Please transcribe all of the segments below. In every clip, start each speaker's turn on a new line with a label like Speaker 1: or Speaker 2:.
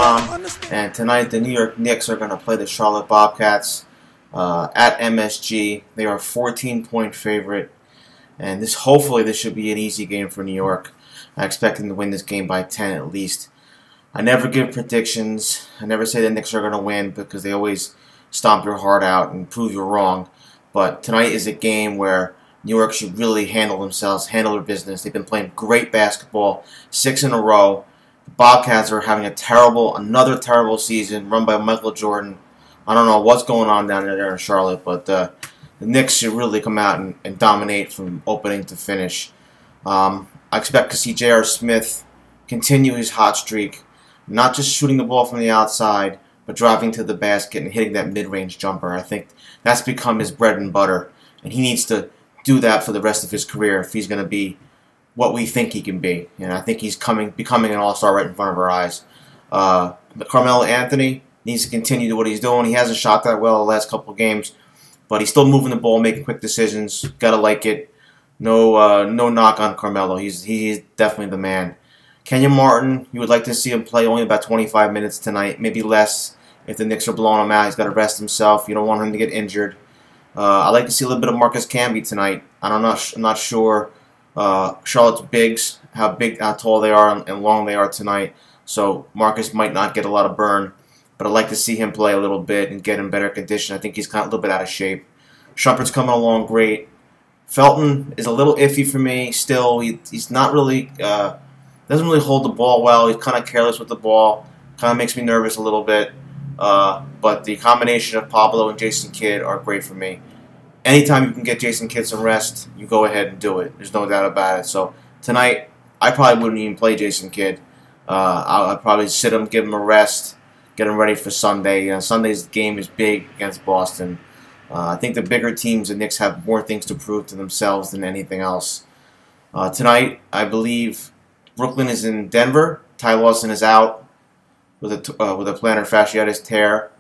Speaker 1: Knicks.com, and tonight the New York Knicks are going to play the Charlotte Bobcats at MSG. They are a 14-point favorite, and hopefully this should be an easy game for New York. I expect them to win this game by 10 at least. I never give predictions. I never say the Knicks are going to win because they always stomp your heart out and prove you wrong. But tonight is a game where New York should really handle themselves, handle their business. They've been playing great basketball, 6 in a row. The Bobcats are having another terrible season run by Michael Jordan. I don't know what's going on down there in Charlotte, but the Knicks should really come out and dominate from opening to finish. I expect to see J.R. Smith continue his hot streak, not just shooting the ball from the outside, but driving to the basket and hitting that mid-range jumper. I think that's become his bread and butter, and he needs to do that for the rest of his career if he's going to be what we think he can be. And I think he's becoming an all-star right in front of our eyes. Carmelo Anthony needs to continue to do what he's doing. He hasn't shot that well the last couple of games, but he's still moving the ball, making quick decisions. Gotta like it. No knock on Carmelo. He's definitely the man. Kenyon Martin, you would like to see him play only about 25 minutes tonight, maybe less if the Knicks are blowing him out. He's got to rest himself. You don't want him to get injured. I'd like to see a little bit of Marcus Camby tonight. I'm not sure Charlotte's bigs, how tall they are and long they are tonight. So Marcus might not get a lot of burn, but I'd like to see him play a little bit and get in better condition. I think he's kind of a little bit out of shape. Shumpert's coming along great. Felton is a little iffy for me still. He's not really, doesn't really hold the ball well. He's kind of careless with the ball. Kind of makes me nervous a little bit. But the combination of Pablo and Jason Kidd are great for me. Anytime you can get Jason Kidd some rest, you go ahead and do it. There's no doubt about it. So tonight, I probably wouldn't even play Jason Kidd. I'd probably sit him, give him a rest, get him ready for Sunday. Sunday's game is big against Boston. I think the bigger teams, the Knicks, have more things to prove to themselves than anything else. Tonight, I believe Brooklyn is in Denver. Ty Lawson is out with a plantar fasciitis tear.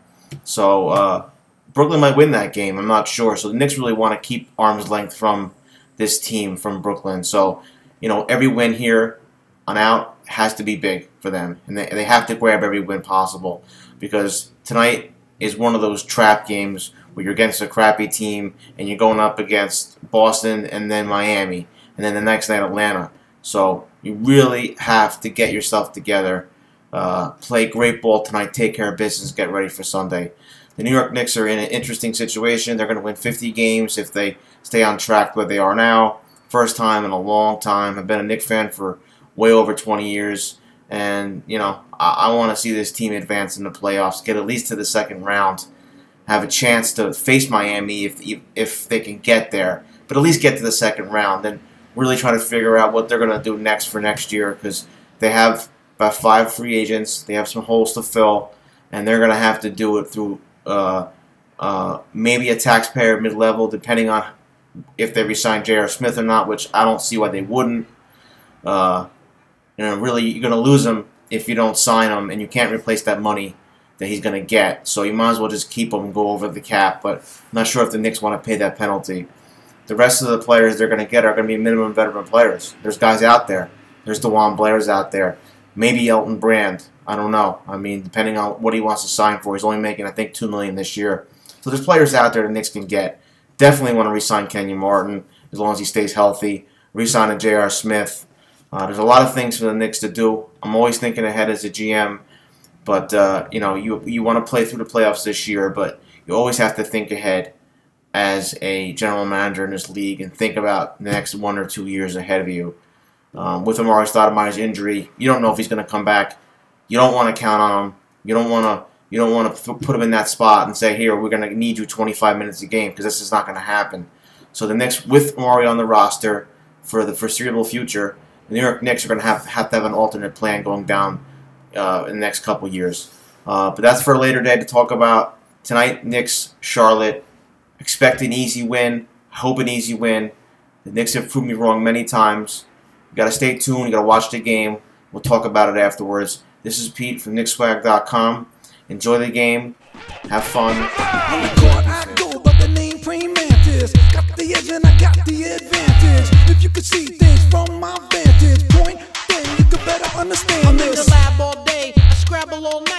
Speaker 1: So Brooklyn might win that game. I'm not sure. So the Knicks really want to keep arm's length from this team from Brooklyn. So, every win here on out has to be big for them. And they have to grab every win possible, because tonight is one of those trap games where you're against a crappy team and you're going up against Boston and then Miami and then the next night Atlanta. So you really have to get yourself together. Play great ball tonight, take care of business, get ready for Sunday. The New York Knicks are in an interesting situation. They're going to win 50 games if they stay on track where they are now. First time in a long time. I've been a Knicks fan for way over 20 years. And, I want to see this team advance in the playoffs, get at least to the second round, have a chance to face Miami if they can get there, but at least get to the second round and really try to figure out what they're going to do next for next year, because they have about 5 free agents. They have some holes to fill, and they're going to have to do it through maybe a taxpayer mid-level, depending on if they resign J.R. Smith or not, which I don't see why they wouldn't. Really, you're going to lose him if you don't sign him, and you can't replace that money that he's going to get. So you might as well just keep him and go over the cap, but I'm not sure if the Knicks want to pay that penalty. The rest of the players they're going to get are going to be minimum veteran players. There's guys out there. There's DeJuan Blair's out there. Maybe Elton Brand. I don't know. I mean, depending on what he wants to sign for. He's only making, I think, $2 million this year. So there's players out there the Knicks can get. Definitely want to re-sign Kenyon Martin as long as he stays healthy. Re-sign a J.R. Smith. There's a lot of things for the Knicks to do. I'm always thinking ahead as a GM. But, you want to play through the playoffs this year, but you always have to think ahead as a general manager in this league and think about the next 1 or 2 years ahead of you. With Amar'e Stoudemire's injury, you don't know if he's going to come back. You don't want to count on him. You don't want to put him in that spot and say, here, we're going to need you 25 minutes a game, because this is not going to happen. So the Knicks, with Amar'e on the roster for the foreseeable future, the New York Knicks are going to have an alternate plan going down in the next couple years. But that's for a later day to talk about. Tonight, Knicks, Charlotte. Expect an easy win. Hope an easy win. The Knicks have proved me wrong many times. You got to stay tuned. You got to watch the game. We'll talk about it afterwards. This is Pete from Knickswag.com. Enjoy the game. Have fun.
Speaker 2: I go by the name Praying Mantis. Got the edge and I got the advantage. If you could see things from my vantage point, then you could better understand
Speaker 3: I'm
Speaker 2: this.
Speaker 3: in the lab all day, I scrabble all night.